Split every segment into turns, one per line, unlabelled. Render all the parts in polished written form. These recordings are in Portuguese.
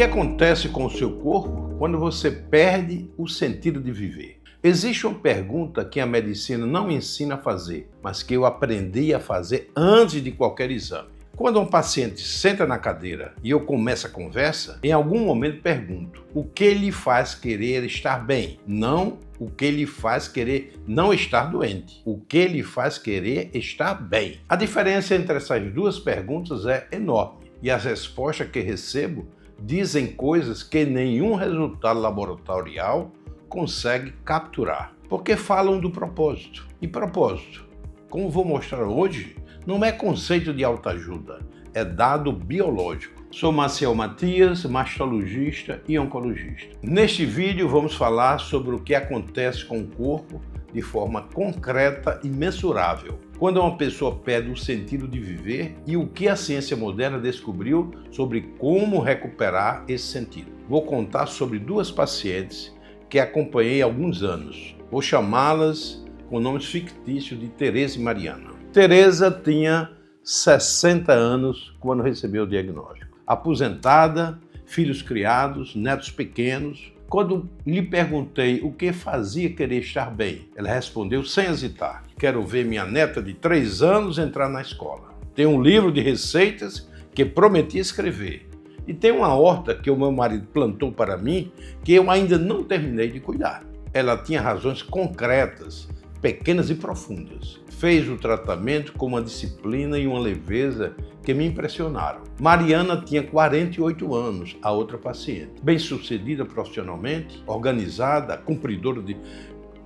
que acontece com o seu corpo quando você perde o sentido de viver? Existe uma pergunta que a medicina não ensina a fazer, mas que eu aprendi a fazer antes de qualquer exame. Quando um paciente senta na cadeira e eu começo a conversa, em algum momento pergunto: o que lhe faz querer estar bem? Não o que lhe faz querer não estar doente. O que lhe faz querer estar bem? A diferença entre essas duas perguntas é enorme e as respostas que recebo dizem coisas que nenhum resultado laboratorial consegue capturar, porque falam do propósito. E propósito, como vou mostrar hoje, não é conceito de autoajuda, é dado biológico. Sou Maciel Matias, mastologista e oncologista. Neste vídeo vamos falar sobre o que acontece com o corpo de forma concreta e mensurável quando uma pessoa perde o sentido de viver e o que a ciência moderna descobriu sobre como recuperar esse sentido. Vou contar sobre duas pacientes que acompanhei há alguns anos. Vou chamá-las com nomes fictícios de Tereza e Mariana. Tereza tinha 60 anos quando recebeu o diagnóstico. Aposentada, filhos criados, netos pequenos. Quando lhe perguntei o que fazia querer estar bem, ela respondeu sem hesitar: quero ver minha neta de 3 anos entrar na escola. Tenho um livro de receitas que prometi escrever. E tem uma horta que o meu marido plantou para mim que eu ainda não terminei de cuidar. Ela tinha razões concretas, pequenas e profundas. Fez o tratamento com uma disciplina e uma leveza que me impressionaram. Mariana tinha 48 anos, a outra paciente. Bem-sucedida profissionalmente, organizada, cumpridora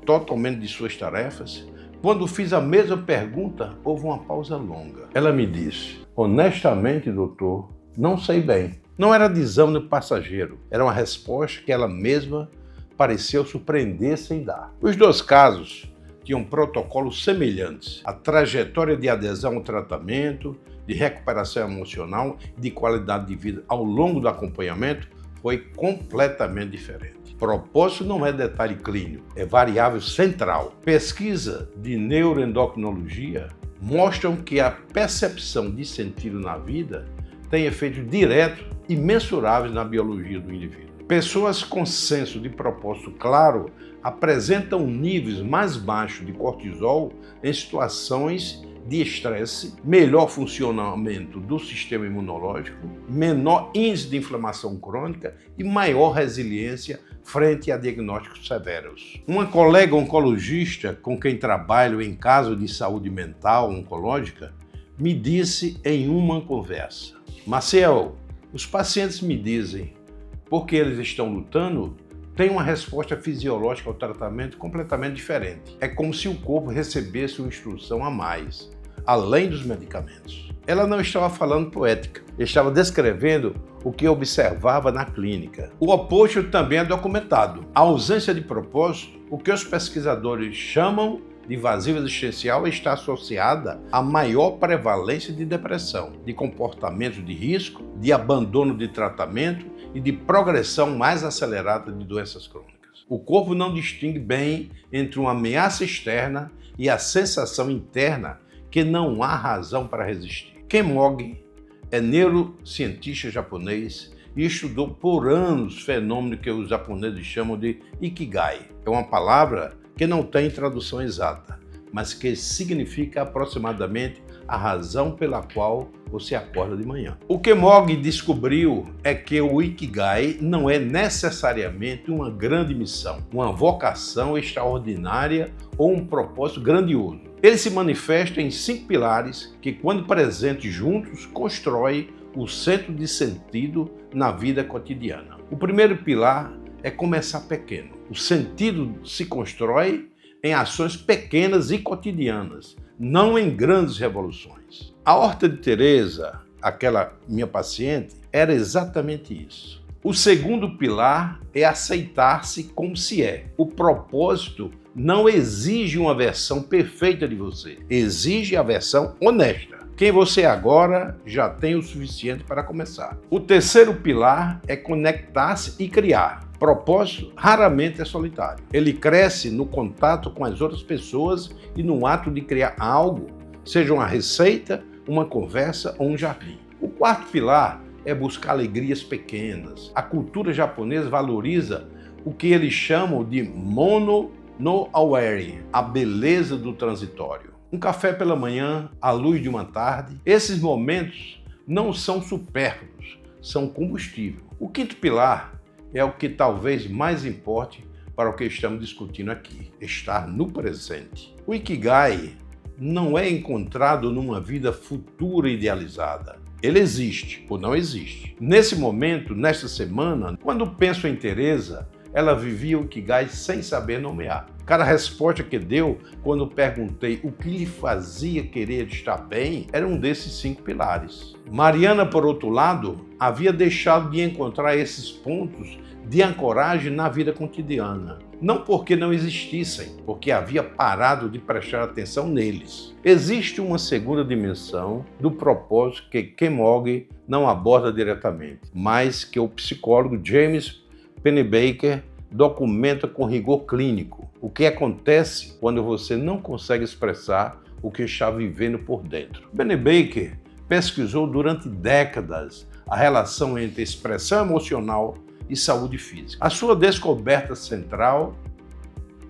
totalmente de suas tarefas. Quando fiz a mesma pergunta, houve uma pausa longa. Ela me disse: honestamente, doutor, não sei bem. Não era desânimo passageiro, era uma resposta que ela mesma pareceu surpreender-se em dar. Os dois casos tinham protocolos semelhantes. A trajetória de adesão ao tratamento, de recuperação emocional e de qualidade de vida ao longo do acompanhamento foi completamente diferente. Propósito não é detalhe clínico, é variável central. Pesquisa de neuroendocrinologia mostram que a percepção de sentido na vida tem efeitos diretos e mensuráveis na biologia do indivíduo. Pessoas com senso de propósito claro apresentam níveis mais baixos de cortisol em situações de estresse, melhor funcionamento do sistema imunológico, menor índice de inflamação crônica e maior resiliência frente a diagnósticos severos. Uma colega oncologista com quem trabalho em caso de saúde mental oncológica me disse em uma conversa: Maciel, os pacientes me dizem, porque eles estão lutando, tem uma resposta fisiológica ao tratamento completamente diferente. É como se o corpo recebesse uma instrução a mais, além dos medicamentos. Ela não estava falando poética, estava descrevendo o que observava na clínica. O oposto também é documentado. A ausência de propósito, o que os pesquisadores chamam de vazio existencial, está associada à maior prevalência de depressão, de comportamentos de risco, de abandono de tratamento e de progressão mais acelerada de doenças crônicas. O corpo não distingue bem entre uma ameaça externa e a sensação interna que não há razão para resistir. Ken Mogi é neurocientista japonês e estudou por anos o fenômeno que os japoneses chamam de Ikigai. É uma palavra que não tem tradução exata, mas que significa aproximadamente a razão pela qual você acorda de manhã. O que Mogi descobriu é que o Ikigai não é necessariamente uma grande missão, uma vocação extraordinária ou um propósito grandioso. Ele se manifesta em 5 pilares que, quando presentes juntos, constroem o centro de sentido na vida cotidiana. O primeiro pilar é começar pequeno. O sentido se constrói em ações pequenas e cotidianas, não em grandes revoluções. A horta de Tereza, aquela minha paciente, era exatamente isso. O segundo pilar é aceitar-se como se é. O propósito não exige uma versão perfeita de você, exige a versão honesta. Quem você é agora já tem o suficiente para começar. O terceiro pilar é conectar-se e criar. Propósito raramente é solitário. Ele cresce no contato com as outras pessoas e no ato de criar algo, seja uma receita, uma conversa ou um jardim. O quarto pilar é buscar alegrias pequenas. A cultura japonesa valoriza o que eles chamam de mono no aware, a beleza do transitório. Um café pela manhã, à luz de uma tarde, esses momentos não são supérfluos, são combustível. O quinto pilar é o que talvez mais importe para o que estamos discutindo aqui, estar no presente. O Ikigai não é encontrado numa vida futura idealizada. Ele existe ou não existe. Nesse momento, nesta semana, quando penso em Teresa, ela vivia o Ikigai sem saber nomear. Cada resposta que deu quando perguntei o que lhe fazia querer estar bem era um desses 5 pilares. Mariana, por outro lado, havia deixado de encontrar esses pontos de ancoragem na vida cotidiana. Não porque não existissem, porque havia parado de prestar atenção neles. Existe uma segunda dimensão do propósito que Kemoge não aborda diretamente, mas que o psicólogo James Pennebaker documenta com rigor clínico. O que acontece quando você não consegue expressar o que está vivendo por dentro. Pennebaker pesquisou durante décadas a relação entre expressão emocional e saúde física. A sua descoberta central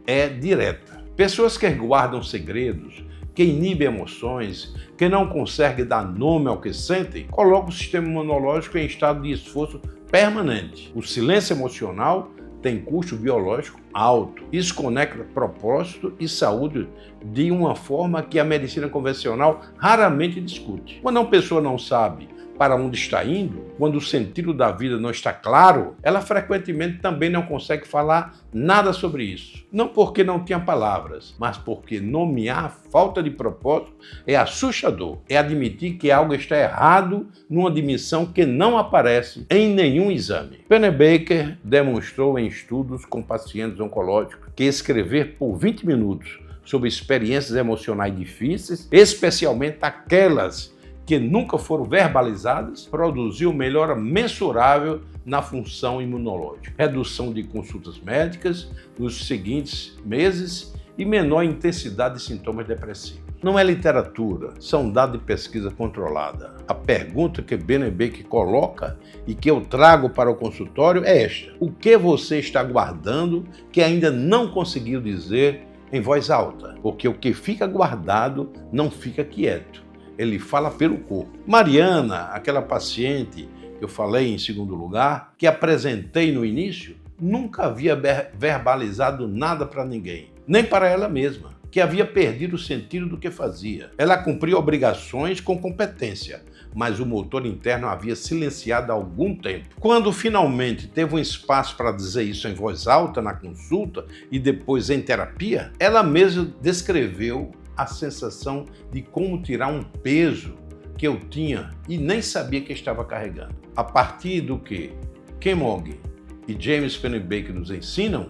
é direta. Pessoas que guardam segredos, que inibem emoções, que não conseguem dar nome ao que sentem, colocam o sistema imunológico em estado de esforço permanente. O silêncio emocional tem custo biológico alto. Isso conecta propósito e saúde de uma forma que a medicina convencional raramente discute. Quando uma pessoa não sabe para onde está indo, quando o sentido da vida não está claro, ela frequentemente também não consegue falar nada sobre isso. Não porque não tenha palavras, mas porque nomear a falta de propósito é assustador. É admitir que algo está errado numa dimensão que não aparece em nenhum exame. Pennebaker demonstrou em estudos com pacientes oncológicos que escrever por 20 minutos sobre experiências emocionais difíceis, especialmente aquelas que nunca foram verbalizadas, produziu melhora mensurável na função imunológica, redução de consultas médicas nos seguintes meses e menor intensidade de sintomas depressivos. Não é literatura, são dados de pesquisa controlada. A pergunta que Pennebaker coloca e que eu trago para o consultório é esta: o que você está guardando que ainda não conseguiu dizer em voz alta? Porque o que fica guardado não fica quieto. Ele fala pelo corpo. Mariana, aquela paciente que eu falei em segundo lugar, que apresentei no início, nunca havia verbalizado nada para ninguém, nem para ela mesma, que havia perdido o sentido do que fazia. Ela cumpria obrigações com competência, mas o motor interno havia silenciado há algum tempo. Quando finalmente teve um espaço para dizer isso em voz alta na consulta e depois em terapia, ela mesma descreveu a sensação de como tirar um peso que eu tinha e nem sabia que estava carregando. A partir do que Kemoge e James Pennebaker nos ensinam,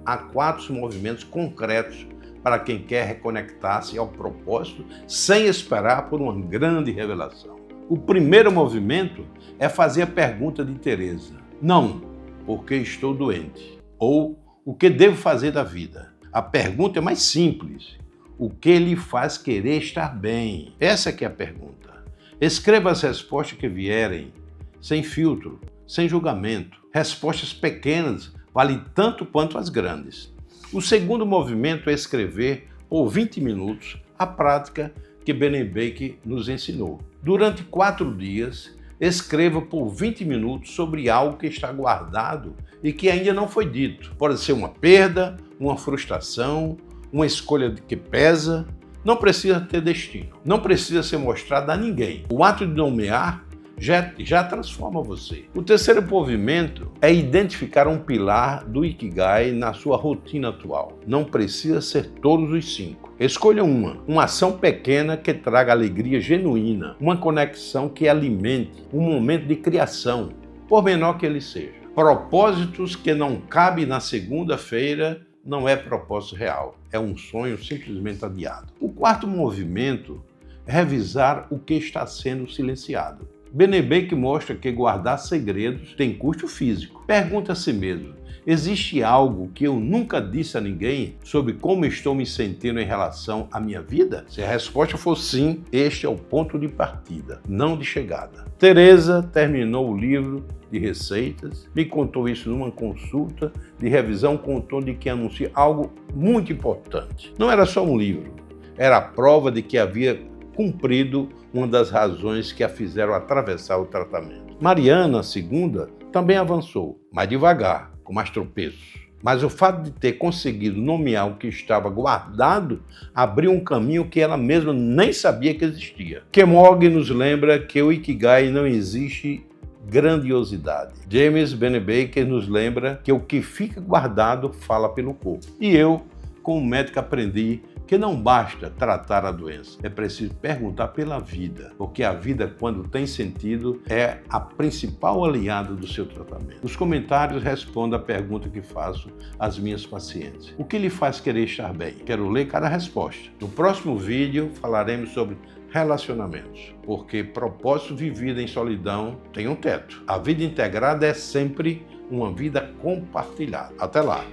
há 4 movimentos concretos para quem quer reconectar-se ao propósito sem esperar por uma grande revelação. O primeiro movimento é fazer a pergunta de Teresa: não, porque estou doente, ou o que devo fazer da vida. A pergunta é mais simples: o que lhe faz querer estar bem? Essa que é a pergunta. Escreva as respostas que vierem, sem filtro, sem julgamento. Respostas pequenas valem tanto quanto as grandes. O segundo movimento é escrever por 20 minutos a prática que Pennebaker nos ensinou. Durante 4 dias, escreva por 20 minutos sobre algo que está guardado e que ainda não foi dito. Pode ser uma perda, uma frustração, uma escolha que pesa. Não precisa ter destino, não precisa ser mostrado a ninguém. O ato de nomear já transforma você. O terceiro movimento é identificar um pilar do Ikigai na sua rotina atual. Não precisa ser todos os 5. Escolha uma ação pequena que traga alegria genuína, uma conexão que alimente um momento de criação, por menor que ele seja. Propósitos que não cabem na segunda-feira não é propósito real, é um sonho simplesmente adiado. O quarto movimento é revisar o que está sendo silenciado. Pennebaker mostra que guardar segredos tem custo físico. Pergunta a si mesmo: Existe algo que eu nunca disse a ninguém sobre como estou me sentindo em relação à minha vida? Se a resposta for sim, este é o ponto de partida, não de chegada. Teresa terminou o livro de receitas, me contou isso numa consulta de revisão com o tom de que anuncia algo muito importante. Não era só um livro, era a prova de que havia cumprido uma das razões que a fizeram atravessar o tratamento. Mariana, a segunda, também avançou, mais devagar, com mais tropeços. Mas o fato de ter conseguido nomear o que estava guardado abriu um caminho que ela mesma nem sabia que existia. Kemog nos lembra que o Ikigai não existe grandiosidade. James Pennebaker nos lembra que o que fica guardado fala pelo corpo. E eu, como médico, aprendi que não basta tratar a doença, é preciso perguntar pela vida, porque a vida, quando tem sentido, é a principal aliada do seu tratamento. Nos comentários responda a pergunta que faço às minhas pacientes. O que lhe faz querer estar bem? Quero ler cada resposta. No próximo vídeo falaremos sobre relacionamentos, porque propósito vivido em solidão tem um teto. A vida integrada é sempre uma vida compartilhada. Até lá!